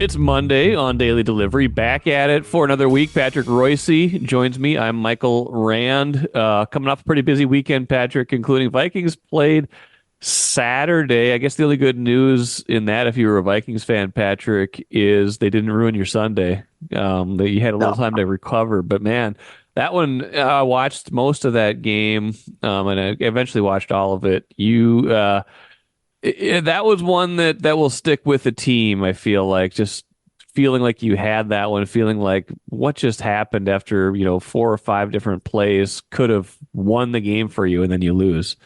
It's Monday on Daily Delivery. Back at it for another week. Patrick Reusse joins me. I'm Michael Rand. Coming off a pretty busy weekend, Patrick, including Vikings played Saturday. I guess the only good news in that, if you were a Vikings fan, Patrick, is they didn't ruin your Sunday. That you had a little No, time to recover. But man, that one, I watched most of that game, and I eventually watched all of it. That was one that will stick with the team. I feel like just feeling like you had that one, feeling like what just happened after four or five different plays could have won the game for you, and then you lose.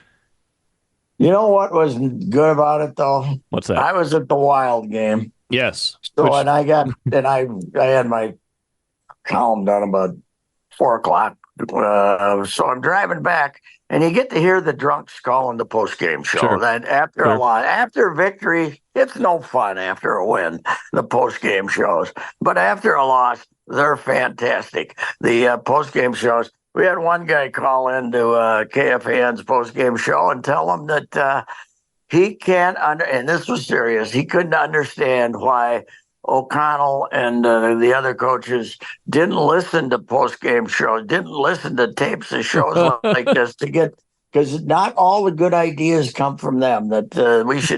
you know what was good about it though? What's that? I was at the Wild game, Yes, so which and I had my column done about 4 o'clock. So I'm driving back, and you get to hear the drunks calling the post game show. sure, That after a sure. lot, after victory, it's no fun. After a win, the post game shows, but after a loss, they're fantastic. The post game shows. We had one guy call into KFAN's post game show and tell them that he can't and this was serious. He couldn't understand why O'Connell and the other coaches didn't listen to post game shows, didn't listen to tapes of shows like this to get because not all the good ideas come from them. That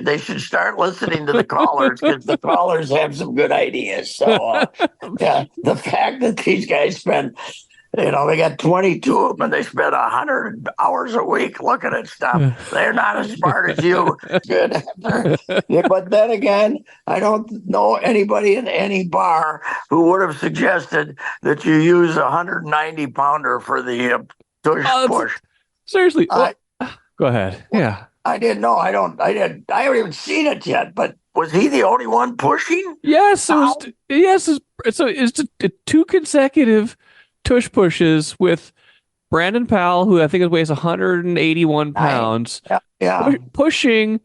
they should start listening to the callers because the callers have some good ideas. So yeah, the fact that these guys spend they got 22 of them and they spend 100 hours a week looking at stuff. They're not as smart as you. Good. But then again, I don't know anybody in any bar who would have suggested that you use a 190 pounder for the tush push. Seriously. I, Go ahead. Yeah. I didn't know. I haven't even seen it yet, but was he the only one pushing? Yes, it was. Yes, it's two consecutive tush pushes with Brandon Powell, who I think weighs 181 pounds, Yeah. pushing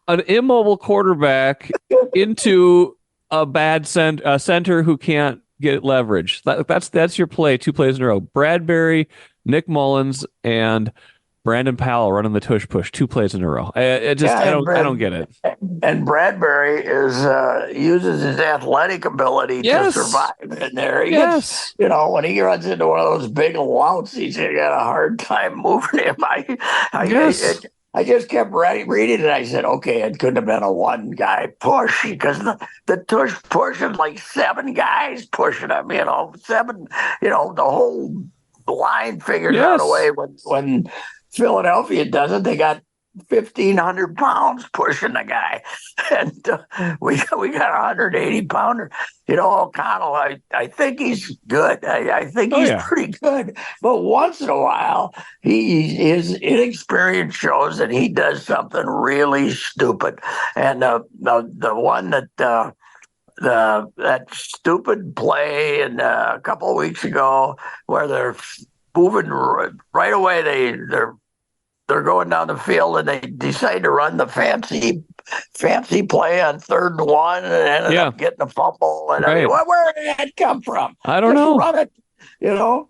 an immobile quarterback into a bad center who can't get leverage. That's your play. Two plays in a row. Bradbury, Nick Mullins, and Brandon Powell running the tush push. Two plays in a row. I don't get it. And Bradbury uses his athletic ability to Yes. survive in there. He Yes. gets, when he runs into one of those big louts, he's got a hard time moving him. Yes. I just kept reading it. I said, okay, it couldn't have been a one guy push because the tush push is like seven guys pushing him. Seven. The whole line figures out a Yes. way when Philadelphia does it. They got 1,500 pounds pushing the guy, and we got a 180 pounder. O'Connell. I think he's good. I think he's pretty good. But once in a while, his inexperience shows that he does something really stupid. And the one that stupid play and a couple of weeks ago where they're moving right away. They're going down the field and they decide to run the fancy play on 3rd and 1 and ended up getting a fumble. And I mean, where did that come from? I don't know. Run it, And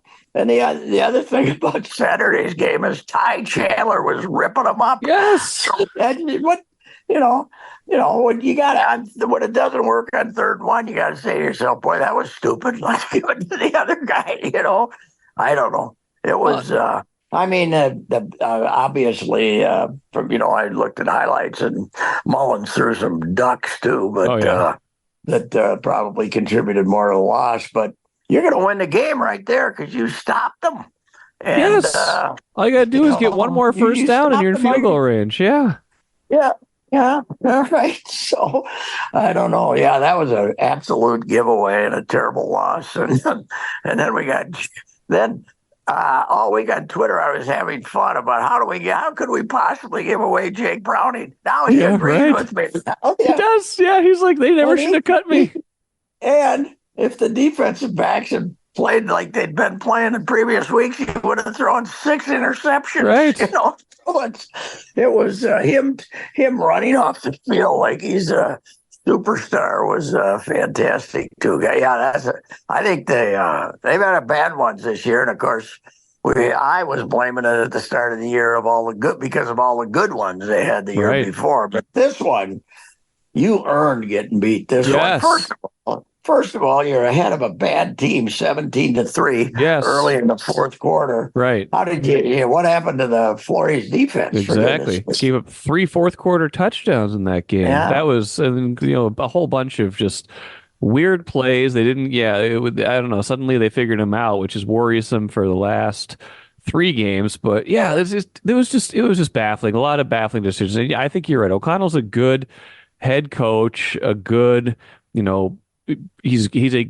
the other thing about Saturday's game is Ty Chandler was ripping them up. Yes. When you when it doesn't work on 3rd and 1, you got to say to yourself, "Boy, that was stupid." Let's give it to the other guy. I don't know. It was. Obviously, I looked at highlights and Mullins threw some ducks too, but that probably contributed more to the loss. But you're going to win the game right there because you stopped them. And, yes. All you got to do is get one more first down and you're in field goal range. Yeah. Yeah. Yeah. All right. So I don't know. Yeah, that was an absolute giveaway and a terrible loss. And then we got all week on Twitter, I was having fun about how could we possibly give away Jake Browning? Now he agrees with me. He does. Yeah, he's like, they never should have cut me. And if the defensive backs had played like they'd been playing in previous weeks, he would have thrown 6 interceptions. Right. It was him running off the field like he's a superstar was fantastic too. Yeah, I think they've had bad ones this year, and of course, I was blaming it at the start of the year because of all the good ones they had the year before. But this one, you earned getting beat. This one, first of all, you're ahead of a bad team, 17-3, Yes, early in the fourth quarter. right. How did what happened to the Flores defense? For goodness Exactly. sakes? Gave up 3 fourth quarter touchdowns in that game. Yeah, That was, and, a whole bunch of just weird plays. They didn't, yeah, it would, I don't know. Suddenly they figured him out, which is worrisome for the last 3 games. But yeah, it was just baffling. A lot of baffling decisions. And yeah, I think you're right. O'Connell's a good head coach, a good, you know, he's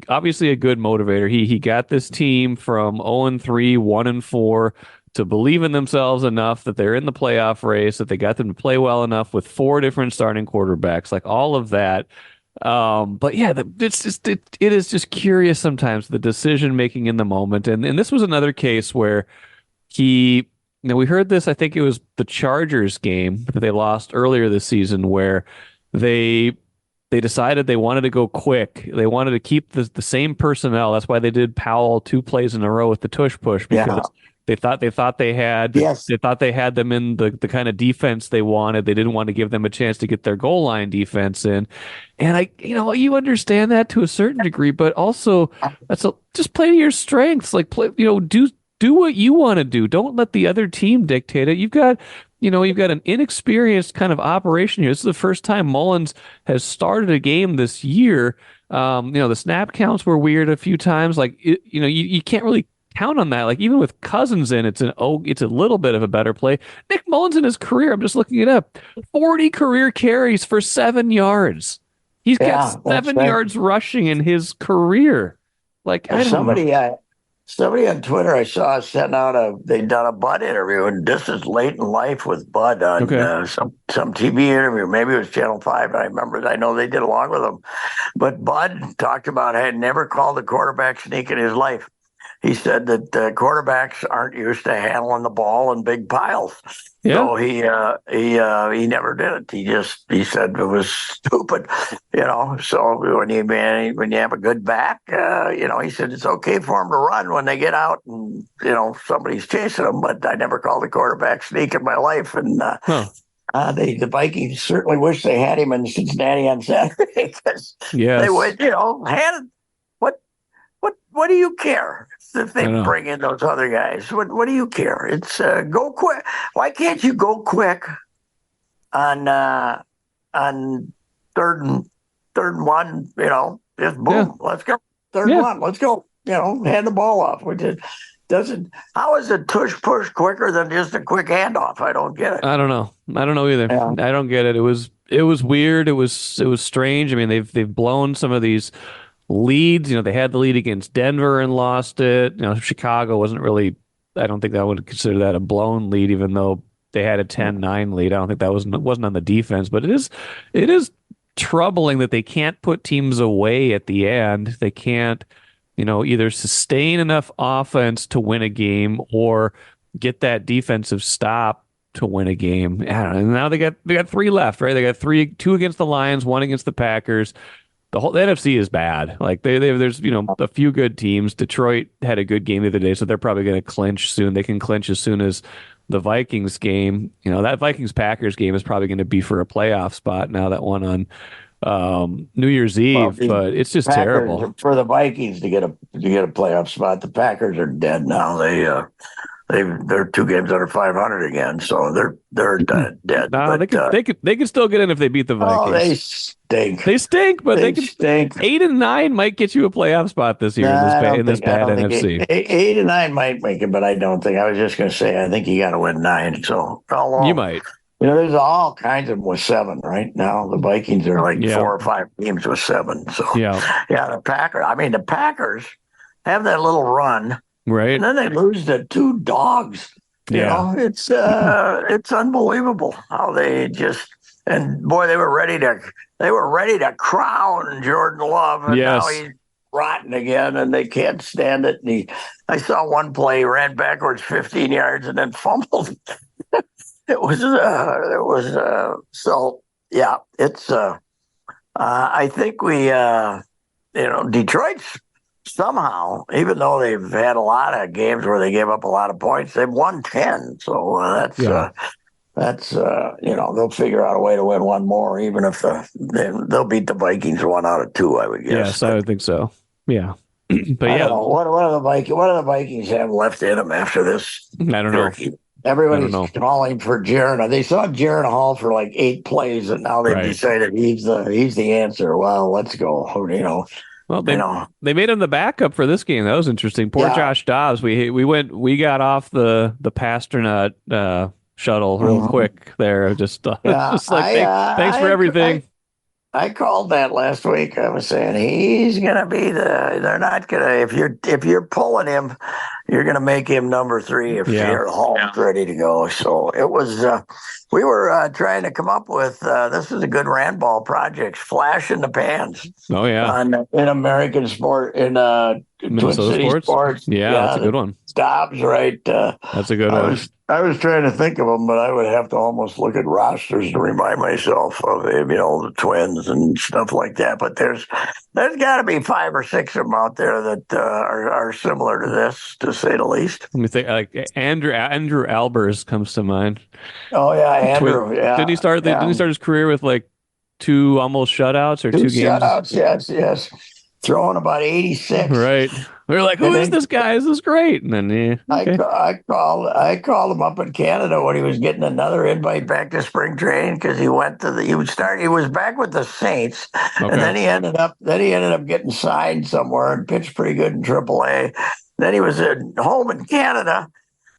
obviously a good motivator. He got this team from 0-3, 1-4 to believe in themselves enough that they're in the playoff race, that they got them to play well enough with 4 different starting quarterbacks, like all of that. But yeah, it is just curious sometimes the decision making in the moment. And this was another case where he, we heard this, I think it was the Chargers game that they lost earlier this season where they they decided they wanted to go quick. They wanted to keep the same personnel. That's why they did Powell 2 plays in a row with the tush push because Yeah. Yes. they thought they had them in the kind of defense they wanted. They didn't want to give them a chance to get their goal line defense in. And you understand that to a certain degree, but also just play to your strengths. Like play, do what you want to do. Don't let the other team dictate it. You've got an inexperienced kind of operation here. This is the first time Mullins has started a game this year. The snap counts were weird a few times. Like, you can't really count on that. Like, even with Cousins in, it's a little bit of a better play. Nick Mullins in his career, I'm just looking it up, 40 career carries for 7 yards. He's got that's 7 right. yards rushing in his career. Like, I don't know. Somebody on Twitter I saw sent out they'd done a Bud interview, and this is late in life with Bud on Okay. some TV interview. Maybe it was Channel 5. I know they did along with him. But Bud talked about had never called a quarterback sneak in his life. He said that quarterbacks aren't used to handling the ball in big piles. Yeah. So he never did it. He said it was stupid, So when you have a good back, he said it's okay for them to run when they get out and somebody's chasing them. But I never called a quarterback sneak in my life, and the Vikings certainly wish they had him in Cincinnati on Saturday because Yes. they would, hand what do you care if they bring in those other guys? What do you care? It's go quick. Why can't you go quick on third and one? Just boom, let's go. Third and one, let's go. Hand the ball off. How is a tush push quicker than just a quick handoff? I don't get it. I don't know either. Yeah. I don't get it. It was weird. It was strange. I mean, they've blown some of these leads. They had the lead against Denver and lost it. Chicago wasn't really, I don't think I would consider that a blown lead, even though they had a 10-9 lead. I don't think that wasn't on the defense, but it is troubling that they can't put teams away at the end. They can't, either sustain enough offense to win a game or get that defensive stop to win a game. I don't know. And now they got 3 left, right? They got 2 against the Lions, 1 against the Packers. The NFC is bad. Like there's a few good teams. Detroit had a good game the other day, so they're probably going to clinch soon. They can clinch as soon as the Vikings game. That Vikings Packers game is probably going to be for a playoff spot now. That one on New Year's Eve, but it's just Packers, terrible for the Vikings to get a playoff spot. The Packers are dead now. They're 2 games under 500 again, so they're dead. No, they could still get in if they beat the Vikings. Oh, they stink. They stink, but they can stink. 8 and 9 might get you a playoff spot this year in this bad NFC. 8 and 9 might make it, but I don't think. I was just going to say I think you got to win 9. So you might. There's all kinds of them with 7 right now. The Vikings are like 4 or 5 teams with 7. So the Packers. I mean, the Packers have that little run. Right. And then they lose to 2 dogs. It's unbelievable how they just, and boy, they were ready to crown Jordan Love, and now he's rotten again, and they can't stand it. And I saw one play, he ran backwards 15 yards and then fumbled. I think Detroit's somehow, even though they've had a lot of games where they gave up a lot of points, they've won 10. So that's they'll figure out a way to win one more, even if they'll beat the Vikings 1 out of 2, I would guess. Yes, I would think so. Yeah. But I yeah, don't know what do the Vikings have left in them after this I don't know. turkey? I don't Everybody's know. calling for Jaron. They saw Jaron Hall for like 8 plays, and now they've Right. decided he's the answer. Well, let's go. Well, You know, they made him the backup for this game. That was interesting. Poor yeah. Josh Dobbs. We got off the Pasternak shuttle real Mhm. quick there. Just it's Yeah, just like thanks for everything. I called that last week. I was saying he's gonna be they're not gonna if you're pulling him, you're gonna make him number 3 if Yeah. Jared Hall's ready to go. So it was we were trying to come up with this is a good Randball project, flash in the pans Oh yeah. in American sport in Twin Minnesota City sports. sports. Yeah, that's a good one. Dobbs, right? That's a good I one. was trying to think of them, but I would have to almost look at rosters to remind myself of the Twins and stuff like that. But there's got to be 5 or 6 of them out there that are similar to this, to say the least. Let me think. Like Andrew Albers comes to mind. Oh yeah, Andrew. Yeah, Didn't he start? yeah. Didn't he start his career with like 2 almost shutouts or 2 games? Shutouts, yes. Throwing about 86. Right. We were like, who is this guy? This is great. And then okay. I called him up in Canada when he was getting another invite back to spring training because he was back with the Saints, Okay. and then he ended up getting signed somewhere and pitched pretty good in AAA. Then he was at home in Canada,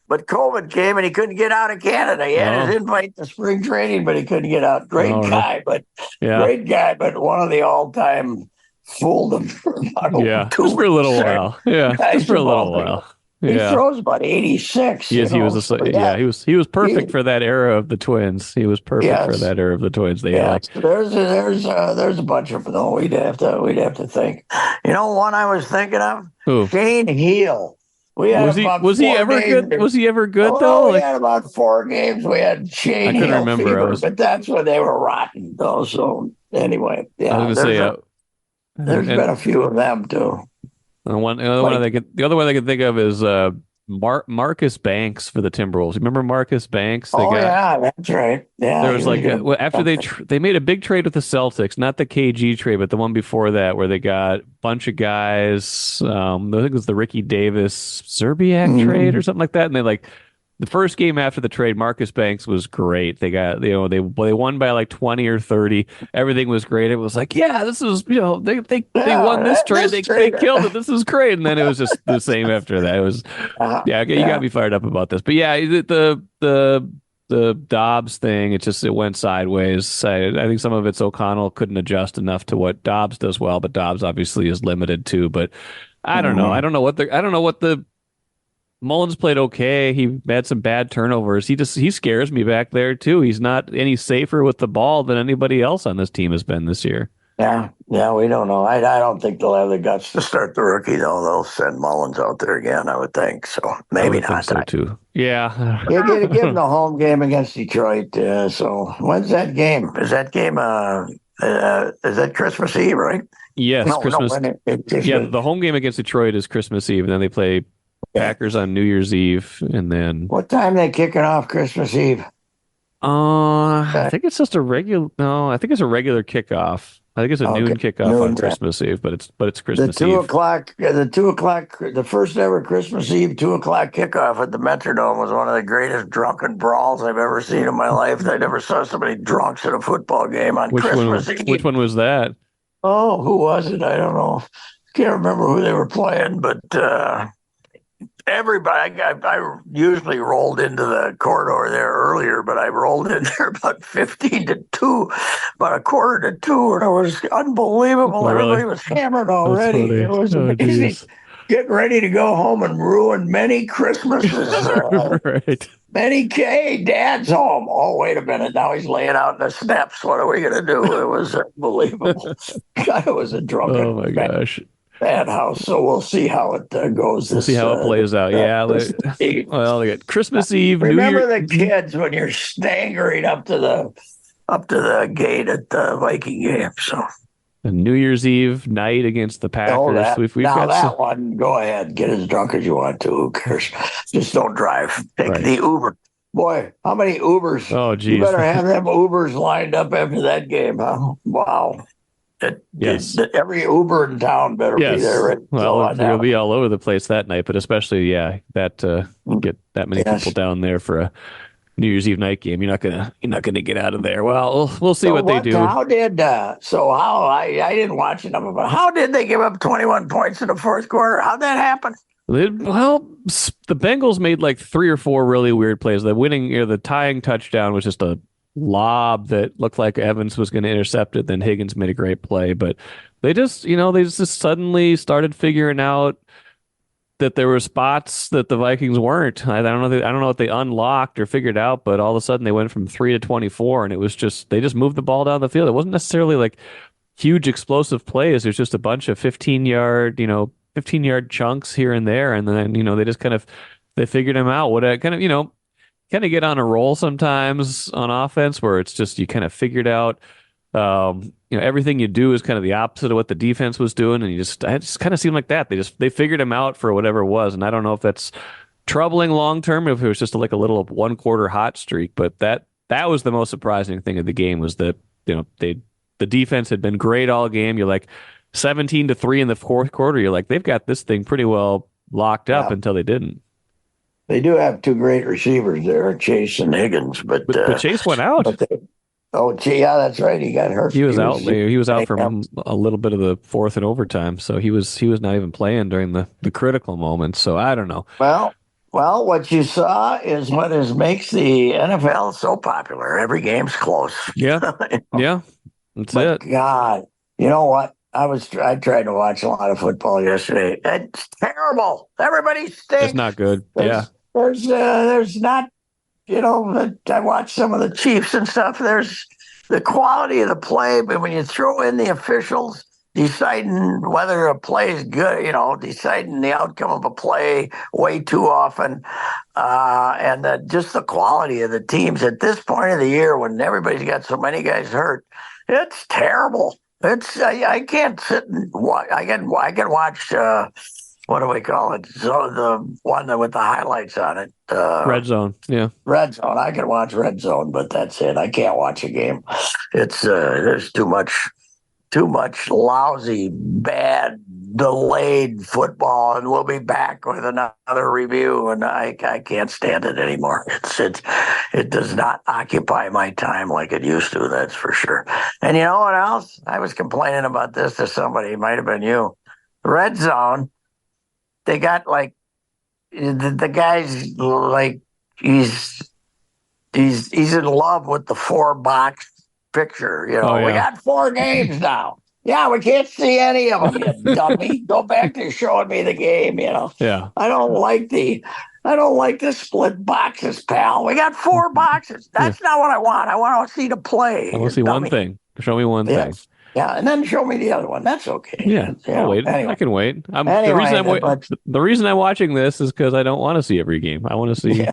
but COVID came and he couldn't get out of Canada. He had his invite to spring training, but he couldn't get out. Great guy, but one of the all-time fooled him for about just for a little while. Yeah, just for a little while. Yeah. He throws about 86. Yes, he was perfect for that era of the Twins. He was perfect for that era of the Twins. There's a bunch of them though. We'd have to think. One I was thinking of? Who? Shane Heel. Was he ever good? Was he ever good though? We had about 4 games. We had Shane Heel remember. fever, but that's when they were rotten though. So anyway, yeah. I was gonna say there's been a few of them too. The other one I can think of is Marcus Banks for the Timberwolves. Remember Marcus Banks? Yeah, that's right. Yeah, there was after they made a big trade with the Celtics, not the KG trade, but the one before that, where they got a bunch of guys. I think it was the Ricky Davis Zerbiak trade or something like that, and they the first game after the trade, Marcus Banks was great. They got they won by like 20 or 30. Everything was great. It was like, yeah, this is they won this trade. They killed it. This is great. And then it was just the same after that. It was you got me fired up about this. But yeah, the Dobbs thing, it went sideways. I think some of it's O'Connell couldn't adjust enough to what Dobbs does well, but Dobbs obviously is limited too. But I don't know. I don't know what the Mullins played okay. He had some bad turnovers. He scares me back there too. He's not any safer with the ball than anybody else on this team has been this year. Yeah, we don't know. I don't think they'll have the guts to start the rookie though. They'll send Mullins out there again, I would think. So maybe not. Think so too. Yeah. Give him the home game against Detroit. So when's that game? Is that game? Is that Christmas Eve, right? Yes, Christmas. The home game against Detroit is Christmas Eve, and then they play Packers on New Year's Eve, and then what time they kicking off Christmas Eve? I think it's just a regular. No, I think it's a regular kickoff. I think it's a noon kickoff on Christmas Eve, but it's Christmas Eve. The 2 o'clock, the first ever Christmas Eve 2 o'clock kickoff at the Metrodome was one of the greatest drunken brawls I've ever seen in my life. I never saw so many drunks at a football game on Christmas Eve. Which one was that? Oh, who was it? I don't know. Can't remember who they were playing, but everybody. I usually rolled into the corridor there earlier, but I rolled in there about 15 to 2, about a quarter to 2, and it was unbelievable. Really? Everybody was hammered already. It was amazing. Geez. Getting ready to go home and ruin many Christmases. Right. Hey, Dad's home. Oh, wait a minute. Now he's laying out in the steps. What are we going to do? It was unbelievable. God, it was a drunken. Oh, my gosh. Bad house. So we'll see how it goes. We'll see how it plays out. Yeah. Well, they got Christmas Eve. Remember the kids when you're staggering up to the gate at the Viking game. So New Year's Eve night against the Packers. One. Go ahead, get as drunk as you want to. Who cares? Just don't drive. Take the Uber. Boy, how many Ubers? Oh, You geez. better have them Ubers lined up after that game, huh? Wow. Yes. Every Uber in town better be there, Yes. right? Well, So they're on going to that. be all over the place that night, but especially, yeah, that get that many people Yes. down there for a New Year's Eve night game. You're not gonna get out of there. Well, we'll see So what they what? do. How did? So how? I didn't watch enough of it. How did they give up 21 points in the fourth quarter? How'd that happen? Well, the Bengals made like three or four really weird plays. The tying touchdown was just a lob that looked like Evans was going to intercept it. Then Higgins made a great play, but they just suddenly started figuring out that there were spots that the Vikings weren't. I don't know what they unlocked or figured out, but all of a sudden they went from 3 to 24, and it was just they just moved the ball down the field. It wasn't necessarily like huge explosive plays. It was just a bunch of 15-yard chunks here and there, and then they just kind of they figured them out. What kind of get on a roll sometimes on offense where it's just you kind of figured out everything you do is kind of the opposite of what the defense was doing, and it just kind of seemed like that. They figured him out for whatever it was, and I don't know if that's troubling long term, if it was just like a little 1 quarter hot streak, but that was the most surprising thing of the game was that the defense had been great all game. You're like 17-3 in the fourth quarter. You're like they've got this thing pretty well locked up Yeah, until they didn't. they do have two great receivers there, Chase and Higgins, But Chase went out. but they, oh, gee, yeah, that's right. He got hurt. He was out. He was out Yeah. from a little bit of the fourth and overtime, so he was not even playing during the critical moments. So I don't know. Well, what you saw is makes the NFL so popular. Every game's close. Yeah, You know? yeah, that's But it. God, you know what? I tried to watch a lot of football yesterday. It's terrible. Everybody It's stinks. not good. Yeah, There's not. I watched some of the Chiefs and stuff. There's the quality of the play, but when you throw in the officials deciding whether a play is good, deciding the outcome of a play way too often, and just the quality of the teams at this point of the year when everybody's got so many guys hurt, it's terrible. I can't sit and watch. I can watch. What do we call it? So the one with the highlights on it. red zone. Yeah, Red Zone. I can watch Red Zone, but that's it. I can't watch a game. It's there's too much lousy, bad, delayed football, and we'll be back with another review. And I can't stand it anymore. It does not occupy my time like it used to. That's for sure. And you know what else? I was complaining about this to somebody. It might have been you. Red Zone. They got like the guy's like he's in love with the 4 box picture. Oh We yeah. got 4 games now. Yeah, we can't see any of them, you dummy. Go back to showing me the game. Yeah. I don't like the split boxes, pal. We got 4 boxes. That's not what I want. I want to see the play. I want You to see one dummy. thing. Show me one thing. Yes. Yeah, and then show me the other one. That's okay. Yeah, I'll wait. Anyway. I can wait. Anyway, but The reason I'm watching this is because I don't want to see every game. I want to see. yeah.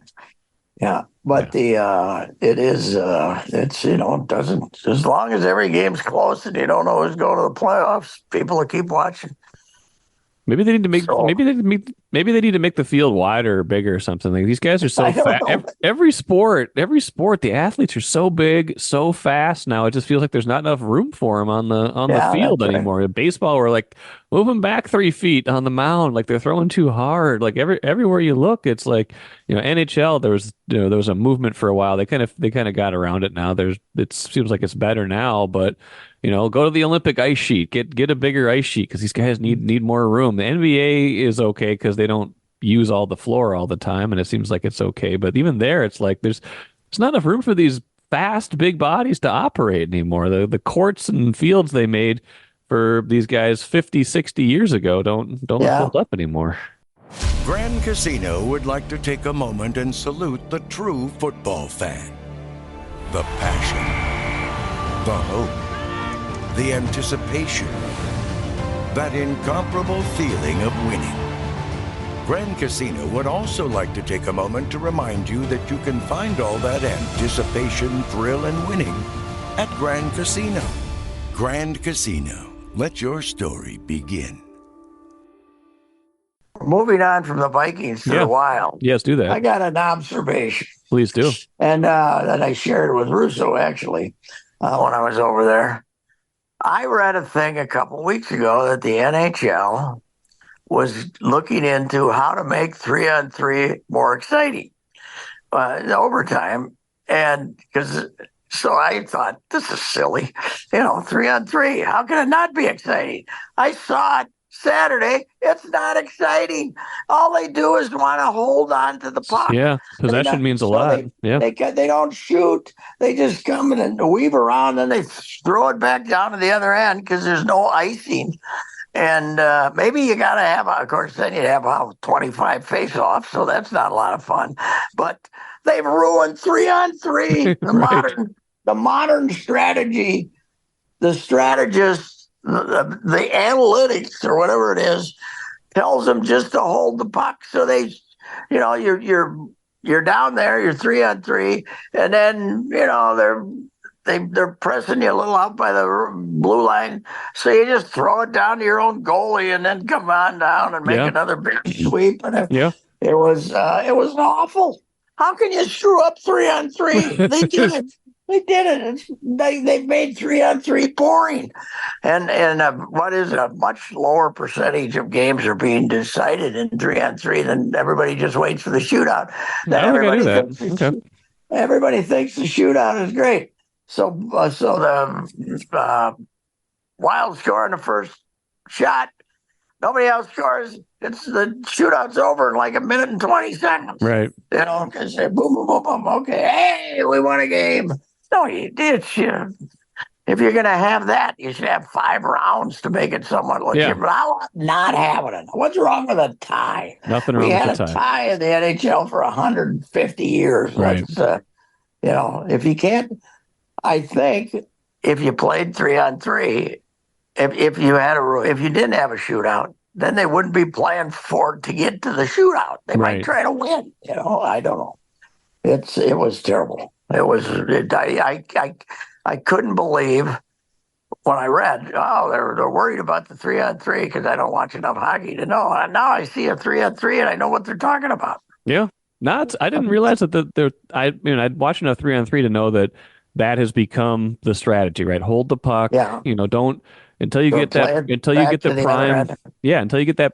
Yeah, but it is it's it doesn't, as long as every game's close and you don't know who's going to the playoffs, people will keep watching. Maybe they need to make So maybe they need to make the field wider or bigger or something. Like these guys are so I don't fast. know. Every sport, the athletes are so big, so fast now. It just feels like there's not enough room for them on the Yeah, field that's right. anymore. In baseball, we're like move them back 3 feet on the mound, like they're throwing too hard. Like everywhere you look, it's like NHL. There was a movement for a while. They kind of got around it now. It seems like it's better now, but. Go to the Olympic ice sheet. Get a bigger ice sheet because these guys need more room. The NBA is okay because they don't use all the floor all the time, and it seems like it's okay. But even there, it's like there's not enough room for these fast, big bodies to operate anymore. The courts and fields they made for these guys 50, 60 years ago don't Yeah. hold up anymore. Grand Casino would like to take a moment and salute the true football fan. The passion, the hope, the anticipation, that incomparable feeling of winning. Grand Casino would also like to take a moment to remind you that you can find all that anticipation, thrill, and winning at Grand Casino. Grand Casino, let your story begin. moving on from the Vikings to Yeah. the Wild. Yes, do I that. got an observation, Please do. and that I shared with Russo actually when I was over there. I read a thing a couple weeks ago that the NHL was looking into how to make 3-on-3 more exciting, in overtime, and because. So I thought, this is silly. 3-on-3. How can it not be exciting? I saw it Saturday. It's not exciting. All they do is want to hold on to the puck. Yeah, possession means a lot. Yeah. They don't shoot. They just come in and weave around, and they throw it back down to the other end because there's no icing. And maybe you got to have, of course, then you'd have 25 face-offs, so that's not a lot of fun. But they've ruined 3-on-3. Right. The modern strategy, the strategist, the analytics or whatever it is, tells them just to hold the puck. So you're down there, you're 3-on-3, and then they're pressing you a little out by the blue line, so you just throw it down to your own goalie, and then come on down and make another big sweep. And it was awful. How can you screw up 3-on-3? They did it. They did it. They've made 3-on-3 boring, and what is it? A much lower percentage of games are being decided in 3-on-3 than everybody just waits for the shootout. Everybody thinks the shootout is great. So the Wild score in the first shot. Nobody else scores. It's the shootout's over in like 1 minute and 20 seconds. Right. Because boom, boom, boom, boom. Okay, hey, we won a game. No, you did. If you're going to have that, you should have 5 rounds to make it somewhat legit. Yeah. But I'm not having it. What's wrong with a tie? Nothing wrong with a tie. We had a tie in the NHL for 150 years. Right. If you can't, I think if you played 3-on-3, if you didn't have a shootout, then they wouldn't be playing to get to the shootout. They might try to win. I don't know. It was terrible. I couldn't believe when I read, they're worried about the 3-on-3 because I don't watch enough hockey to know. And now I see a 3-on-3 and I know what they're talking about. Yeah. I didn't realize that I'd watched enough 3-on-3 to know that has become the strategy, right? Hold the puck. Yeah. Don't until you get that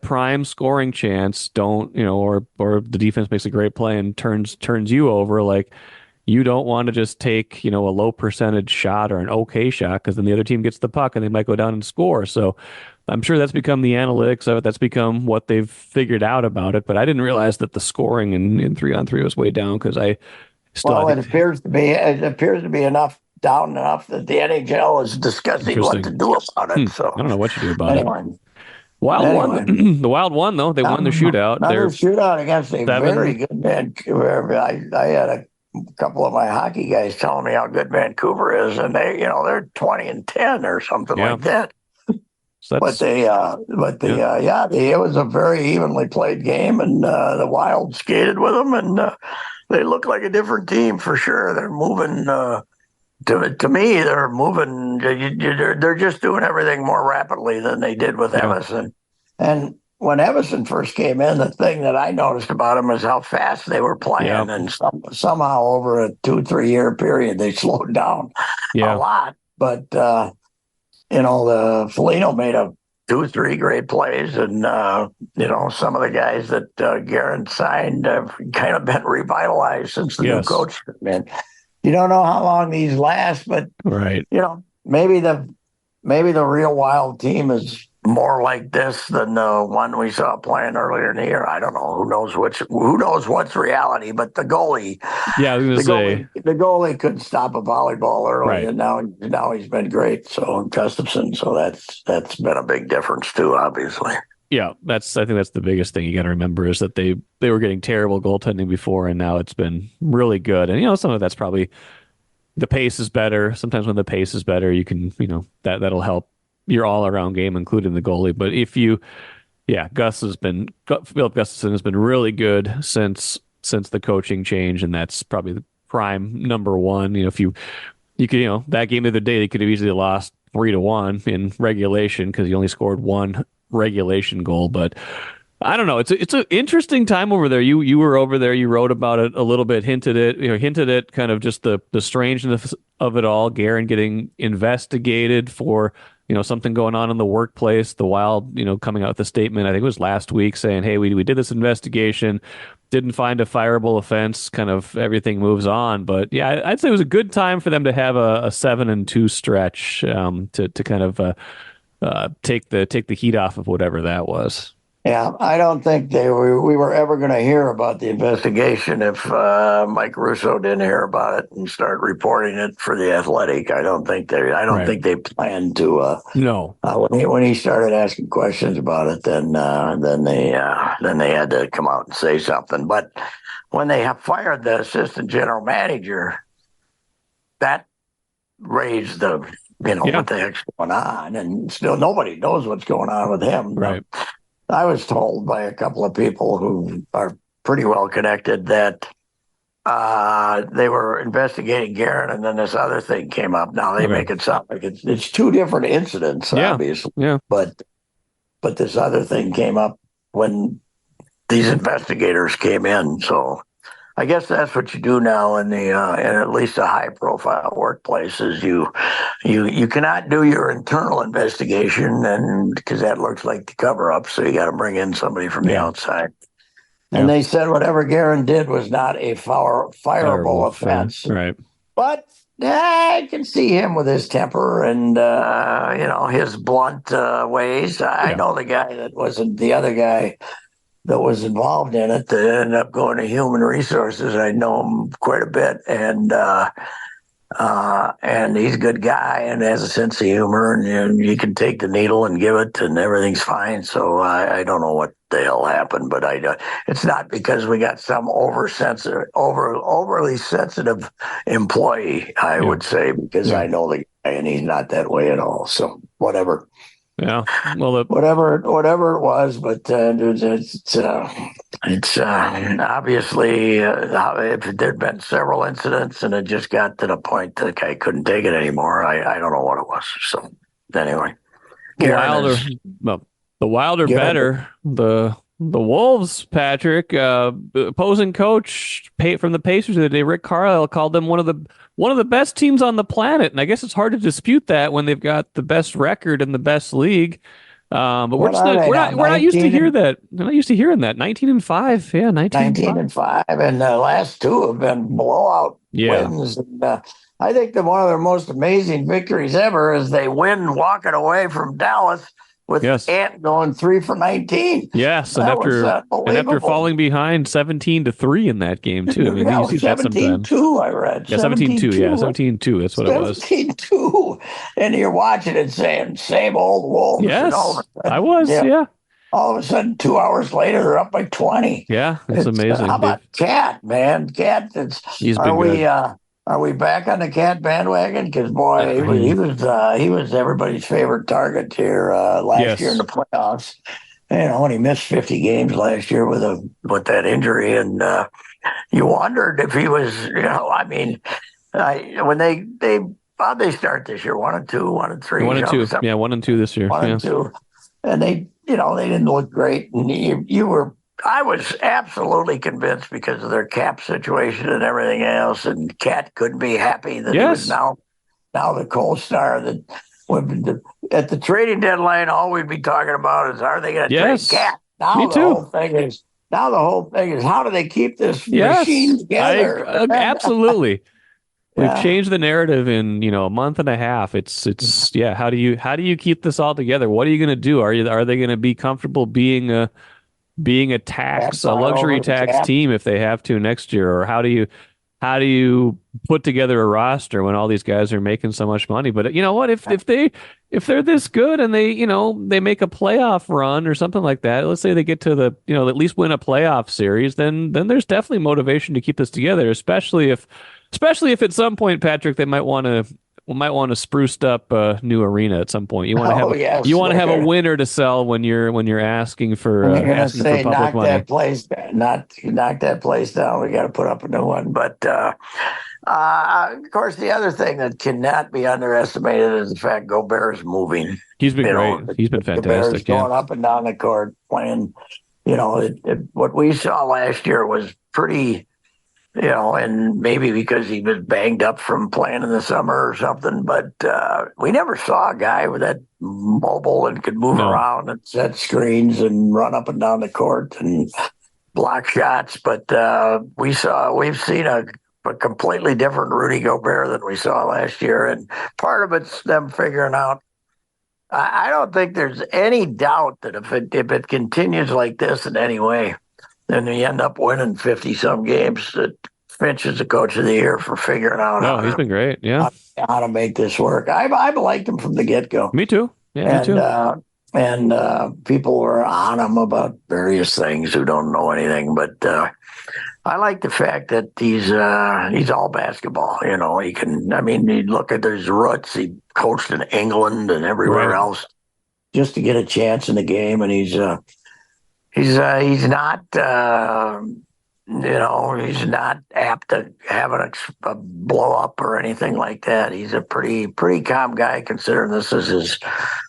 prime scoring chance, don't, or the defense makes a great play and turns you over. Like, you don't want to just take, a low percentage shot or an okay shot, because then the other team gets the puck and they might go down and score. So I'm sure that's become the analytics of it. That's become what they've figured out about it. But I didn't realize that the scoring in 3-on-3 was way down, because it appears to be down enough that the NHL is discussing what to do about it. So I don't know what you do about it. Won. The Wild won, though. They won the shootout. Another shootout against a very good Vancouver. I had a couple of my hockey guys telling me how good Vancouver is, and they're 20-10 or something like that. So it was a very evenly played game, and the Wild skated with them, and they look like a different team for sure. They're moving. To me, they're moving. They're just doing everything more rapidly than they did with Evason. And when Evason first came in, the thing that I noticed about him is how fast they were playing, and somehow over a 2-3 year period they slowed down a lot. But the Foligno made 2-3 great plays, and some of the guys that Guerin signed have kind of been revitalized since the new coach came in. You don't know how long these last, but maybe the real Wild team is more like this than the one we saw playing earlier in the year. I don't know. Who knows what's reality? But the goalie, the goalie couldn't stop a volleyball early, and now he's been great. So Gustafsson, so that's been a big difference too, obviously. Yeah, I think that's the biggest thing you got to remember, is that they were getting terrible goaltending before, and now it's been really good. And some of that's probably the pace is better. Sometimes when the pace is better, you can that'll help your all around game, including the goalie. But Philip Gustafsson has been really good since the coaching change, and that's probably the prime number one. If you could, that game the other day, they could have easily lost 3-1 in regulation because he only scored one regulation goal, but I don't know. It's an interesting time over there. You were over there. You wrote about it a little bit, hinted at kind of just the strangeness of it all. Garen getting investigated for something going on in the workplace. The Wild coming out with a statement. I think it was last week saying, "Hey, we did this investigation, didn't find a fireable offense. Kind of everything moves on." But yeah, I'd say it was a good time for them to have a 7-2 stretch to kind of take the heat off of whatever that was. Yeah, I don't think we were ever going to hear about the investigation if Mike Russo didn't hear about it and start reporting it for the Athletic. I don't think they planned to. No. When he started asking questions about it, then they had to come out and say something. But when they have fired the assistant general manager, that raised what the heck's going on, and still nobody knows what's going on with him. Right. I was told by a couple of people who are pretty well connected that they were investigating Garen, and then this other thing came up. Now they make it sound like it's two different incidents, obviously. Yeah. But this other thing came up when these investigators came in. So I guess that's what you do now in at least a high-profile workplace is you cannot do your internal investigation, and because that looks like the cover-up, so you got to bring in somebody from the outside. And they said whatever Garen did was not a fireable offense. Right. But I can see him with his temper and his blunt ways. I know the guy that wasn't the other guy that was involved in it that ended up going to human resources. I know him quite a bit, and he's a good guy and has a sense of humor, and you can take the needle and give it, and everything's fine. So I don't know what the hell happened, but it's not because we got some overly sensitive employee, I would say, because I know the guy and he's not that way at all. So whatever. Yeah, well, whatever it was, but it's obviously if there'd been several incidents and it just got to the point that the guy couldn't take it anymore. I don't know what it was. So anyway, the Wild are better. The Wolves, Patrick, opposing coach from the Pacers the other day, Rick Carlisle, called them one of the best teams on the planet, and I guess it's hard to dispute that when they've got the best record in the best league. But we're not used to hear that. We're not used to hearing that. 19-5, yeah, 19-5, and the last two have been blowout wins. And, I think that one of their most amazing victories ever is they win walking away from Dallas with Ant going 3 for 19. Yes, and after falling behind 17-3 in that game too. I mean, you see that sometimes. 17-2, I read. Yeah, 17-2. Yeah, 17-2. That's what it was. 17-2, and you're watching it saying, "Same old Wolves." Yes, I was. Yeah. All of a sudden, 2 hours later, they're up by 20. Yeah, it's amazing. How about Cat, man? Cat, he's been good. Are we back on the Cat bandwagon? Because boy, he was everybody's favorite target here last year in the playoffs. When he missed 50 games last year with that injury, and you wondered if he was. When how'd they start this year? 1-2, 1-3, 1-2. Yeah, 1-2 this year. 1-2, and they didn't look great, and I was absolutely convinced because of their cap situation and everything else, and Cat couldn't be happy that he was now the co-star that at the trading deadline, all we'd be talking about is, are they going to trade Cat? Now the whole thing is how do they keep this machine together? Absolutely. We've changed the narrative in a month and a half. It's how do you keep this all together? What are you going to do? Are they going to be comfortable being a luxury tax team if they have to next year, or how do you put together a roster when all these guys are making so much money? But you know what, if they're this good and they make a playoff run or something like that, let's say they get to the at least win a playoff series, then there's definitely motivation to keep this together, especially if at some point, Patrick, they might want to spruce up a new arena at some point. You want to have a winner to sell when you're asking for public money. Knock that place down. We got to put up a new one. But of course, the other thing that cannot be underestimated is the fact Gophers moving. He's been great. He's been fantastic. Going up and down the court, playing what we saw last year was pretty, and maybe because he was banged up from playing in the summer or something, but we never saw a guy with that mobile and could move around and set screens and run up and down the court and block shots. But we've seen a completely different Rudy Gobert than we saw last year, and part of it's them figuring out. I don't think there's any doubt that if it continues like this in any way, then we end up winning 50-some games. That Finch is the coach of the year for figuring out he's been great. Yeah, how to make this work. I've liked him from the get-go. Me too. Yeah, me too. And people were on him about various things who don't know anything, but I like the fact that he's all basketball. He can. I mean, you look at his roots. He coached in England and everywhere else just to get a chance in the game, and he's not. He's not apt to have a blow up or anything like that. He's a pretty calm guy, considering this is his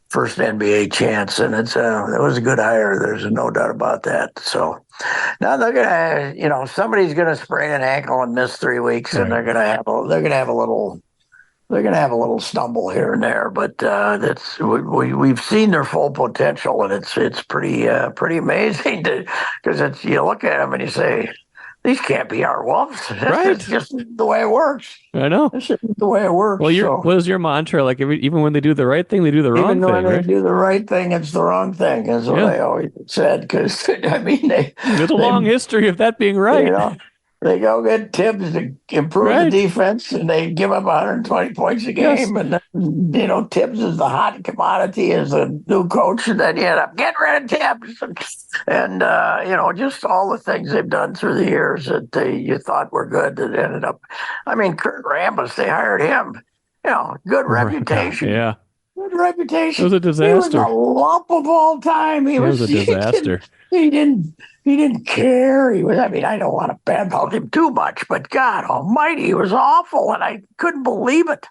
first NBA chance, and it was a good hire. There's no doubt about that. So now they're gonna, somebody's gonna sprain an ankle and miss 3 weeks, and they're gonna have a little stumble here and there. But we've seen their full potential, and it's pretty amazing because you look at them and you say, these can't be our Wolves. This is just the way it works. I know. This is the way it works. Well, what is your mantra? Like, even when they do the right thing, they do the wrong thing, Even when they do the right thing, it's the wrong thing, is what I always said. Because, there's a long history of that being right. They go get Tibbs to improve the defense, and they give up 120 points a game. Yes. And then, Tibbs is the hot commodity as a new coach, and then you end up getting rid of Tibbs. And just all the things they've done through the years that you thought were good that ended up. I mean, Kurt Rambis, they hired him. Good reputation. Yeah. Good reputation. It was a disaster. He was a lump of all time. It was a disaster. He didn't care. I don't want to badmouth him too much, but God almighty, he was awful, and I couldn't believe it.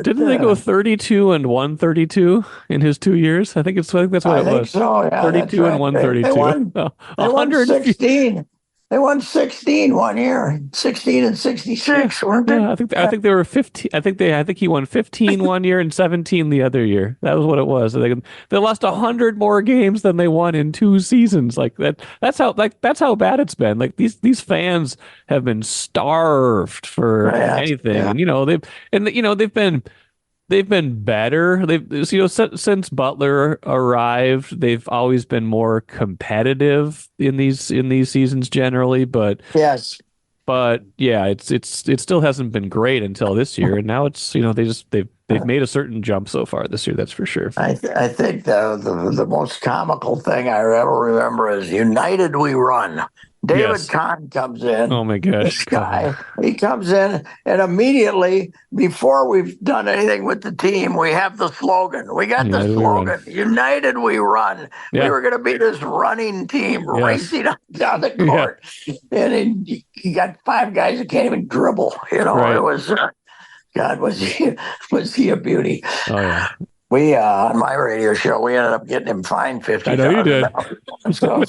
Didn't they go 32 and 132 in his 2 years? I think that's what it was. I think so, yeah. 32 and 132. They won 16. They won 16 1 year, 16 and 66, weren't they? Yeah, I think they were 15. I think he won 15 1 year and 17 the other year. That was what it was. They lost 100 more games than they won in 2 seasons. Like that. That's how bad it's been. Like these fans have been starved for anything. Yeah. And they've been better. Since Butler arrived, they've always been more competitive in these seasons generally. But yeah, it still hasn't been great until this year, and now it's they've made a certain jump so far this year. That's for sure. I think the most comical thing I ever remember is "United We Run." David Kahn comes in. Oh my gosh. This guy, he comes in, and immediately, before we've done anything with the team, we have the slogan. We got the slogan, United We Run. Yeah. We were going to be this running team racing up down the court. Yeah. And he got 5 guys that can't even dribble. It was, God, was he a beauty. Oh, yeah. We on my radio show, we ended up getting him fined $50,000. I know you did. So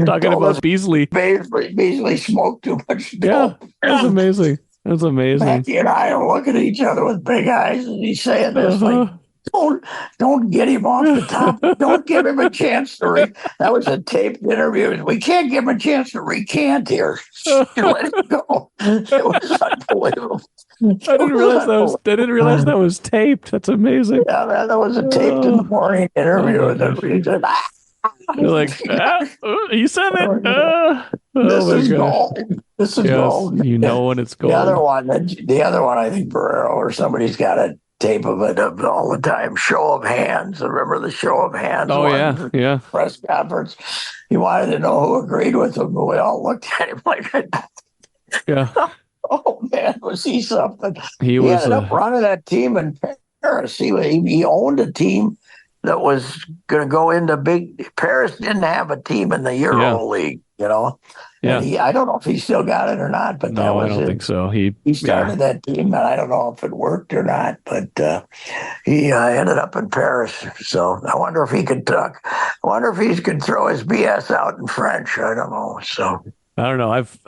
talking about Beasley. Beasley smoked too much dope. Yeah, that's amazing. That's amazing. Mackie and I are looking at each other with big eyes, and he's saying this like, don't get him off the top. Don't give him a chance to That was a taped interview. We can't give him a chance to recant here. Let him go. It was unbelievable. I didn't realize that was taped. That's amazing. Yeah, that was a taped in the morning interview. You're like, you said it. This is gold. This is gold. You know when it's gold. The other one, I think Barrero or somebody's got a tape of it all the time. Show of hands. Remember the show of hands? Oh yeah. Press conference. He wanted to know who agreed with him, but we all looked at him like, yeah. Oh man, was he something? He ended up running that team in Paris. He owned a team that was going to go into big. Paris didn't have a team in the Euro League, Yeah. And I don't know if he still got it or not, but no, I don't think so. He started that team, and I don't know if it worked or not, but he ended up in Paris. So I wonder if he could talk. I wonder if he could throw his BS out in French. I don't know. So I don't know. I've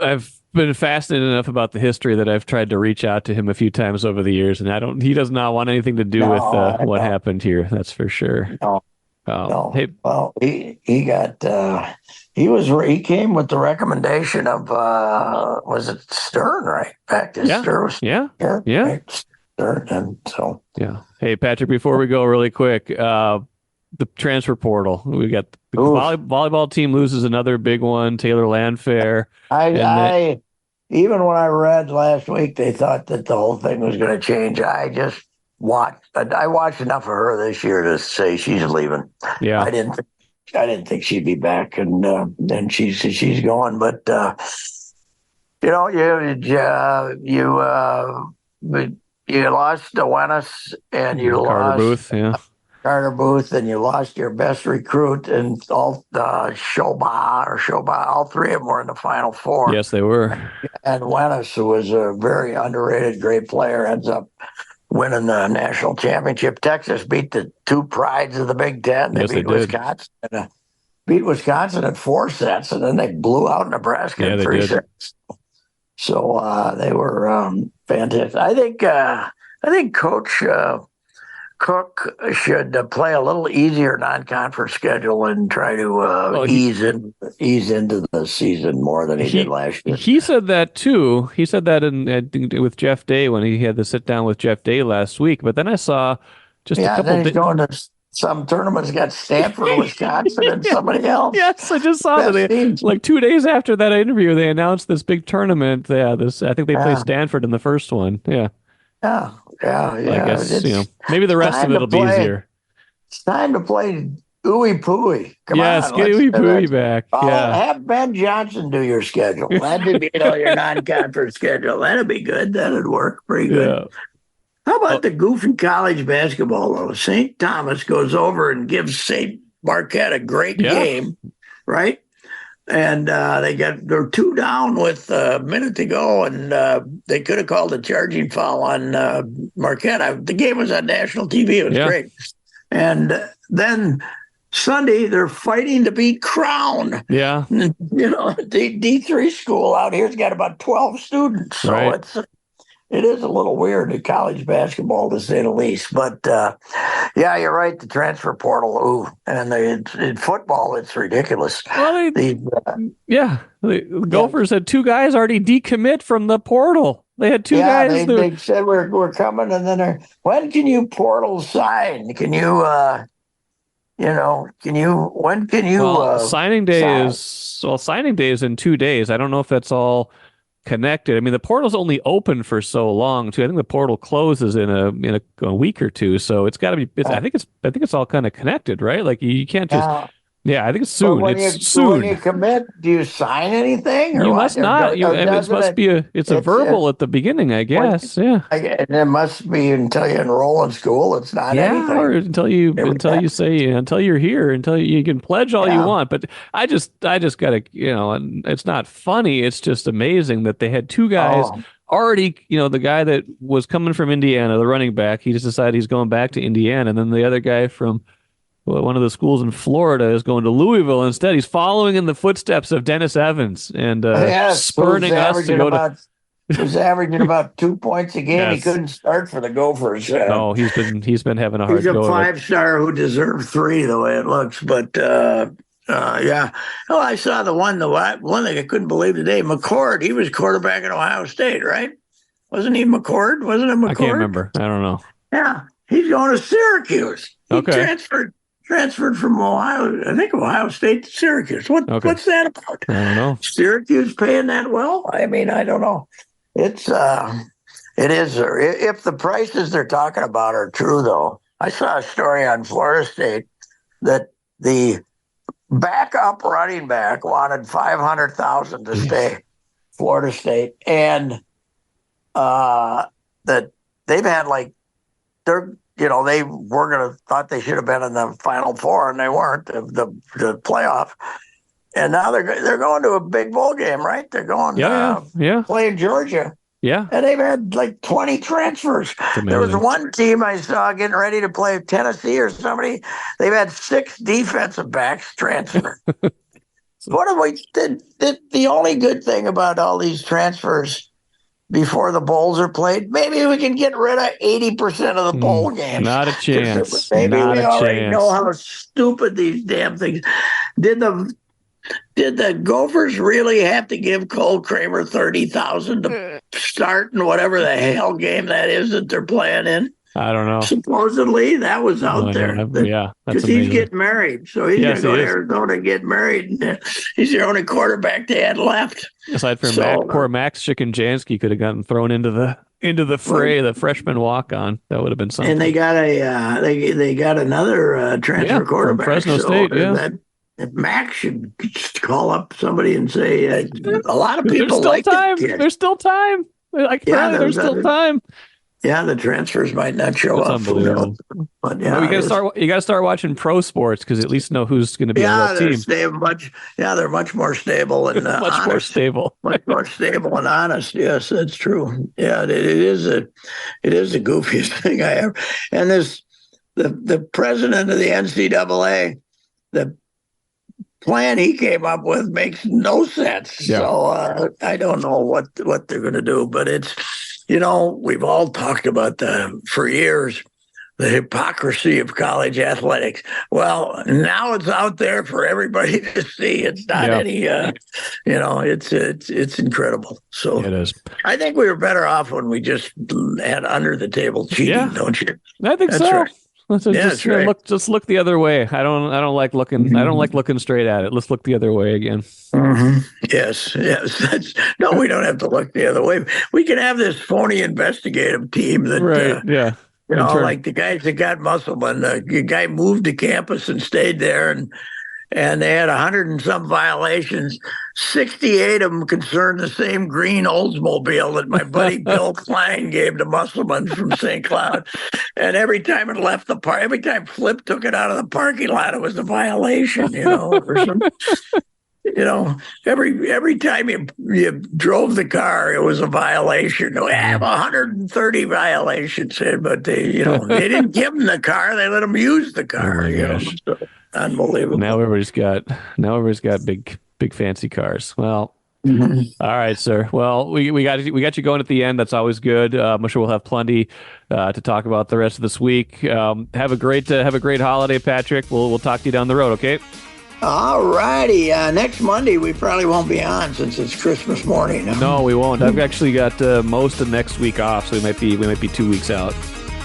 been fascinated enough about the history that I've tried to reach out to him a few times over the years, and he does not want anything to do with what happened here. That's for sure. No. Hey, well, he came with the recommendation of was it Stern, right? Back to Stern. Yeah. Right? Stern, and so yeah. Hey, Patrick, before we go really quick, the transfer portal. We got the volleyball team loses another big one, Taylor Landfair. Even when I read last week, they thought that the whole thing was going to change. I watched enough of her this year to say she's leaving. Yeah, I didn't think she'd be back, and she's going. But you lost Wenis, and you Carter lost Booth, Carter Booth, and you lost your best recruit, and all Shoba, all three of them were in the Final Four. Yes, they were. And Wenis, who was a very underrated, great player, ends up winning the national championship. Texas beat the two prides of the Big Ten. They beat Wisconsin. Beat Wisconsin in 4 sets, and then they blew out Nebraska in 3 sets. So they were fantastic. I think Coach Cook should play a little easier non-conference schedule and try to ease into the season more than he did last year. He said that too. He said that with Jeff Day when he had to sit down with Jeff Day last week. But then I saw just a couple. Then he's going to some tournaments. Got Stanford, Wisconsin, and somebody else. Yes, I just saw that. Like 2 days after that interview, they announced this big tournament. Yeah, I think they played Stanford in the first one. Yeah. Yeah. I guess maybe the rest of it'll be easier. It's time to play Ooey Pooey. Come on, get Ooey Pooey back. Have Ben Johnson do your schedule. That'd be your non-conference schedule. That'd be good. That'd work pretty good. Yeah. How about the goofy college basketball though? St. Thomas goes over and gives St. Marquette a great game, right? And they're 2 down with a minute to go, and they could have called a charging foul on Marquette. The game was on national TV. It was great. And then Sunday, they're fighting to be crowned. Yeah. The D3 school out here's got about 12 students. So it is a little weird in college basketball, to say the least. But, you're right, the transfer portal, and in football, it's ridiculous. Well, the Gophers had 2 guys already decommit from the portal. They had 2 guys. They said, we're coming, and then when can you portal sign? Can you, when can you signing day is in 2 days. I don't know if that's all connected. I mean, the portal's only open for so long too. I think the portal closes in a week or two, so it's got to be. I think it's all kind of connected, right? Like you can't just. I think it's soon. When you commit, do you sign anything? You must not. It must be a verbal at the beginning, I guess. And it must be until you enroll in school. It's not anything. Or until you're here, until you can pledge all you want. But I just gotta, and it's not funny. It's just amazing that they had 2 guys already. The guy that was coming from Indiana, the running back, he just decided he's going back to Indiana, and then the other guy from one of the schools in Florida is going to Louisville instead. He's following in the footsteps of Dennis Evans and spurning us to go to. He's averaging about 2 points a game. Yes. He couldn't start for the Gophers. No, he's been having a hard go. He's a 5-star who deserved 3 the way it looks. But I saw the one thing I couldn't believe today. McCord, he was quarterback at Ohio State, right? Wasn't he McCord? Wasn't it McCord? I can't remember. I don't know. Yeah, he's going to Syracuse. He transferred from Ohio State to Syracuse. What's that about? I don't know. Syracuse paying that well? I mean, I don't know. It is. If the prices they're talking about are true, though, I saw a story on Florida State that the backup running back wanted $500,000 to stay Florida State, and that they've had they were thought they should have been in the Final Four, and they weren't, the playoff. And now they're going to a big bowl game, right? They're going playing Georgia. Yeah. And they've had like 20 transfers. There was one team I saw getting ready to play Tennessee or somebody. They've had 6 defensive backs transfer. What have we did? The only good thing about all these transfers before the bowls are played, maybe we can get rid of 80% of the bowl games. Not a chance. Maybe Not we a already chance. know how stupid these damn things. Did the Gophers really have to give Cole Kramer $30,000 to start in whatever the hell game that is that they're playing in? I don't know. Supposedly that was out there. Yeah, that's because he's getting married, so he's going to go to Arizona and get married. And he's the only quarterback they had left. Aside from poor Max Chickenjansky could have gotten thrown into the fray, the freshman walk on. That would have been something. And they got they got another transfer quarterback from Fresno State. Yeah. Max should call up somebody and say, a lot of people like this kid. There's still time. There's still time. Yeah, the transfers might not show up. Unbelievable. But yeah, you got to start watching pro sports because at least know who's going to be on the team. They're much more stable and much honest. More stable. Much more stable and honest. Yes, that's true. Yeah, it is the goofiest thing I ever. And the president of the NCAA, the plan he came up with makes no sense. Yeah. So I don't know what they're going to do, but it's. We've all talked about for years, the hypocrisy of college athletics. Well, now it's out there for everybody to see. It's not any, it's incredible. So it is. I think we were better off when we just had under the table cheating, don't you? I think That's so. Right. Just look the other way. I don't like looking. Mm-hmm. I don't like looking straight at it. Let's look the other way again. Mm-hmm. Yes. No, we don't have to look the other way. We can have this phony investigative team that, like the guys that got Musselman. The guy moved to campus and stayed there, and they had 100 and some violations. 68 of them concerned the same green Oldsmobile that my buddy Bill Klein gave to Musselman from St. Cloud. And every time it left the park, every time Flip took it out of the parking lot, it was a violation, or something. Every time you drove the car, it was a violation. We have 130 violations, but they didn't give them the car; they let them use the car. So, unbelievable. Now everybody's got big fancy cars. Well, all right, sir. Well, we got you going at the end. That's always good. I'm sure we'll have plenty to talk about the rest of this week. Have a great holiday, Patrick. We'll talk to you down the road. Okay. All righty. Next Monday, we probably won't be on since it's Christmas morning. No, we won't. I've actually got most of next week off, so we might be 2 weeks out.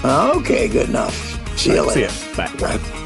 Okay, good enough. See you later. See ya. Bye.